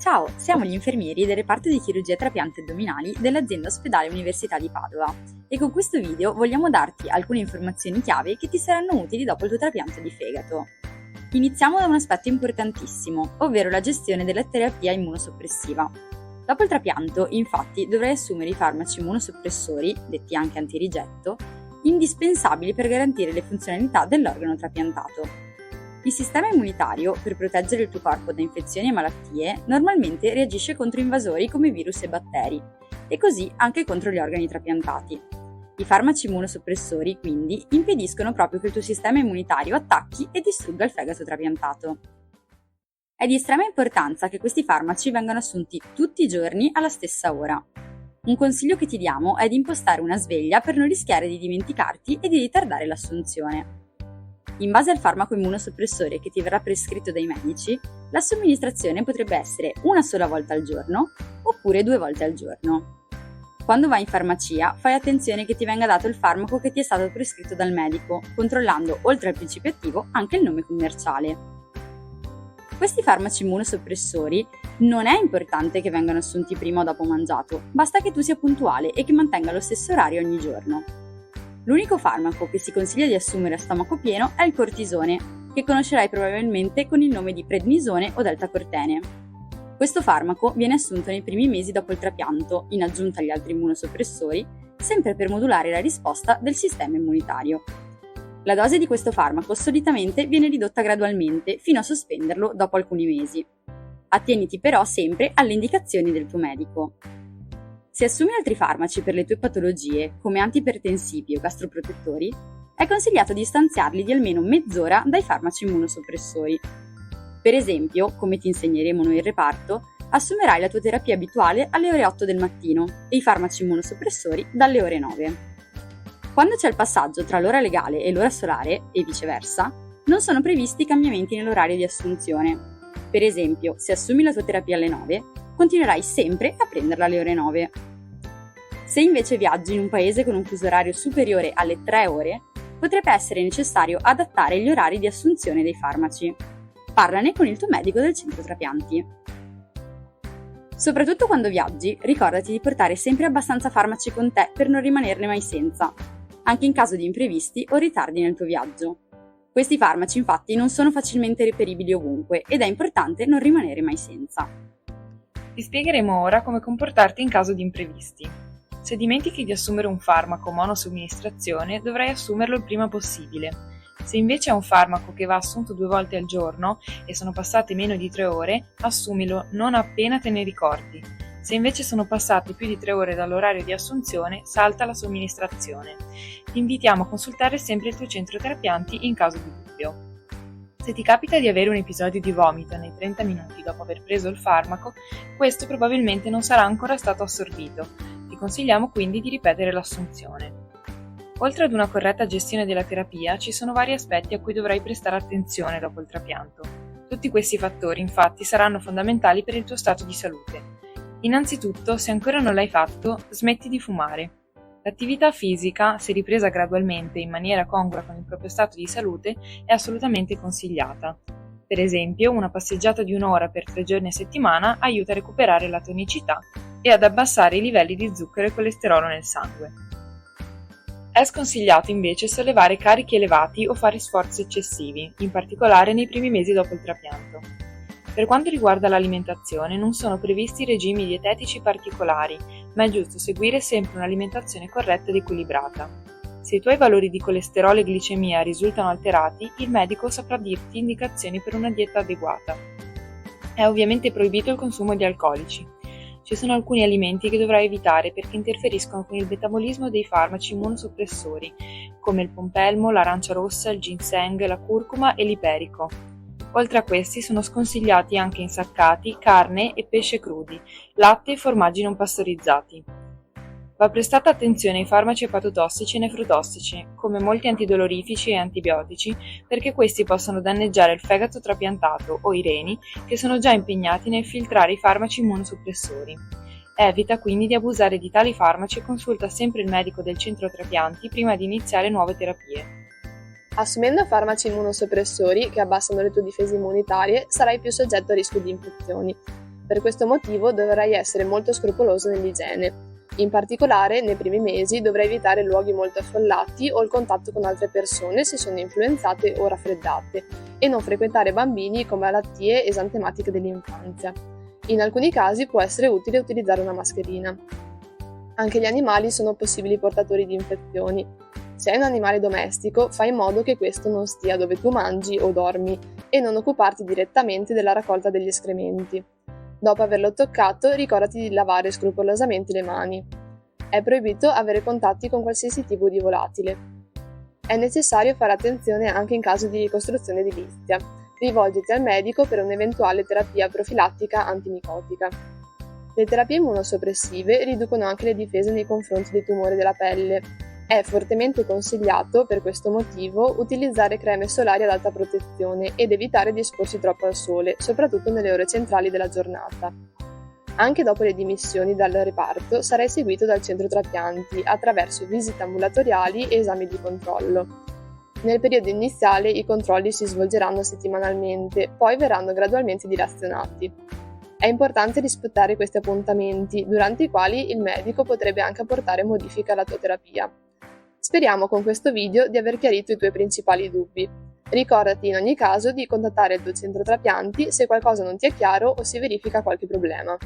Ciao, siamo gli infermieri del reparto di chirurgia trapianti addominali dell'azienda ospedale Università di Padova e con questo video vogliamo darti alcune informazioni chiave che ti saranno utili dopo il tuo trapianto di fegato. Iniziamo da un aspetto importantissimo, ovvero la gestione della terapia immunosoppressiva. Dopo il trapianto, infatti, dovrai assumere i farmaci immunosoppressori, detti anche antirigetto, indispensabili per garantire le funzionalità dell'organo trapiantato. Il sistema immunitario, per proteggere il tuo corpo da infezioni e malattie, normalmente reagisce contro invasori come virus e batteri, e così anche contro gli organi trapiantati. I farmaci immunosoppressori, quindi, impediscono proprio che il tuo sistema immunitario attacchi e distrugga il fegato trapiantato. È di estrema importanza che questi farmaci vengano assunti tutti i giorni alla stessa ora. Un consiglio che ti diamo è di impostare una sveglia per non rischiare di dimenticarti e di ritardare l'assunzione. In base al farmaco immunosoppressore che ti verrà prescritto dai medici, la somministrazione potrebbe essere una sola volta al giorno oppure 2 volte al giorno. Quando vai in farmacia, fai attenzione che ti venga dato il farmaco che ti è stato prescritto dal medico, controllando oltre al principio attivo anche il nome commerciale. Questi farmaci immunosoppressori non è importante che vengano assunti prima o dopo mangiato, basta che tu sia puntuale e che mantenga lo stesso orario ogni giorno. L'unico farmaco che si consiglia di assumere a stomaco pieno è il cortisone, che conoscerai probabilmente con il nome di prednisone o deltacortene. Questo farmaco viene assunto nei primi mesi dopo il trapianto, in aggiunta agli altri immunosoppressori, sempre per modulare la risposta del sistema immunitario. La dose di questo farmaco solitamente viene ridotta gradualmente fino a sospenderlo dopo alcuni mesi. Attieniti però sempre alle indicazioni del tuo medico. Se assumi altri farmaci per le tue patologie, come antipertensivi o gastroprotettori, è consigliato di stanziarli di almeno mezz'ora dai farmaci immunosoppressori. Per esempio, come ti insegneremo noi in reparto, assumerai la tua terapia abituale alle ore 8 del mattino e i farmaci immunosoppressori dalle ore 9. Quando c'è il passaggio tra l'ora legale e l'ora solare, e viceversa, non sono previsti cambiamenti nell'orario di assunzione. Per esempio, se assumi la tua terapia alle 9, continuerai sempre a prenderla alle ore 9. Se invece viaggi in un paese con un fuso orario superiore alle 3 ore, potrebbe essere necessario adattare gli orari di assunzione dei farmaci. Parlane con il tuo medico del centro trapianti. Soprattutto quando viaggi, ricordati di portare sempre abbastanza farmaci con te per non rimanerne mai senza, anche in caso di imprevisti o ritardi nel tuo viaggio. Questi farmaci infatti non sono facilmente reperibili ovunque ed è importante non rimanere mai senza. Ti spiegheremo ora come comportarti in caso di imprevisti. Se dimentichi di assumere un farmaco monosomministrazione, dovrai assumerlo il prima possibile. Se invece è un farmaco che va assunto 2 volte al giorno e sono passate meno di 3 ore, assumilo non appena te ne ricordi. Se invece sono passate più di 3 ore dall'orario di assunzione, salta la somministrazione. Ti invitiamo a consultare sempre il tuo centro trapianti in caso di dubbio. Se ti capita di avere un episodio di vomito nei 30 minuti dopo aver preso il farmaco, questo probabilmente non sarà ancora stato assorbito. Ti consigliamo quindi di ripetere l'assunzione. Oltre ad una corretta gestione della terapia, ci sono vari aspetti a cui dovrai prestare attenzione dopo il trapianto. Tutti questi fattori, infatti, saranno fondamentali per il tuo stato di salute. Innanzitutto, se ancora non l'hai fatto, smetti di fumare. L'attività fisica, se ripresa gradualmente in maniera congrua con il proprio stato di salute, è assolutamente consigliata. Per esempio, una passeggiata di 1 ora per 3 giorni a settimana aiuta a recuperare la tonicità e ad abbassare i livelli di zucchero e colesterolo nel sangue. È sconsigliato invece sollevare carichi elevati o fare sforzi eccessivi, in particolare nei primi mesi dopo il trapianto. Per quanto riguarda l'alimentazione, non sono previsti regimi dietetici particolari, ma è giusto seguire sempre un'alimentazione corretta ed equilibrata. Se i tuoi valori di colesterolo e glicemia risultano alterati, il medico saprà dirti indicazioni per una dieta adeguata. È ovviamente proibito il consumo di alcolici. Ci sono alcuni alimenti che dovrai evitare perché interferiscono con il metabolismo dei farmaci immunosoppressori, come il pompelmo, l'arancia rossa, il ginseng, la curcuma e l'iperico. Oltre a questi sono sconsigliati anche insaccati, carne e pesce crudi, latte e formaggi non pastorizzati. Va prestata attenzione ai farmaci epatotossici e nefrotossici, come molti antidolorifici e antibiotici, perché questi possono danneggiare il fegato trapiantato o i reni, che sono già impegnati nel filtrare i farmaci immunosoppressori. Evita quindi di abusare di tali farmaci e consulta sempre il medico del centro trapianti prima di iniziare nuove terapie. Assumendo farmaci immunosoppressori che abbassano le tue difese immunitarie, sarai più soggetto a rischio di infezioni. Per questo motivo dovrai essere molto scrupoloso nell'igiene. In particolare, nei primi mesi dovrai evitare luoghi molto affollati o il contatto con altre persone se sono influenzate o raffreddate e non frequentare bambini con malattie esantematiche dell'infanzia. In alcuni casi può essere utile utilizzare una mascherina. Anche gli animali sono possibili portatori di infezioni. Se hai un animale domestico, fai in modo che questo non stia dove tu mangi o dormi e non occuparti direttamente della raccolta degli escrementi. Dopo averlo toccato, ricordati di lavare scrupolosamente le mani. È proibito avere contatti con qualsiasi tipo di volatile. È necessario fare attenzione anche in caso di ricostruzione edilizia. Rivolgiti al medico per un'eventuale terapia profilattica antimicotica. Le terapie immunosoppressive riducono anche le difese nei confronti dei tumori della pelle. È fortemente consigliato, per questo motivo, utilizzare creme solari ad alta protezione ed evitare di esporsi troppo al sole, soprattutto nelle ore centrali della giornata. Anche dopo le dimissioni dal reparto sarai seguito dal centro trapianti attraverso visite ambulatoriali e esami di controllo. Nel periodo iniziale i controlli si svolgeranno settimanalmente, poi verranno gradualmente dilazionati. È importante rispettare questi appuntamenti, durante i quali il medico potrebbe anche apportare modifiche alla tua terapia. Speriamo con questo video di aver chiarito i tuoi principali dubbi. Ricordati in ogni caso di contattare il tuo centro trapianti se qualcosa non ti è chiaro o si verifica qualche problema.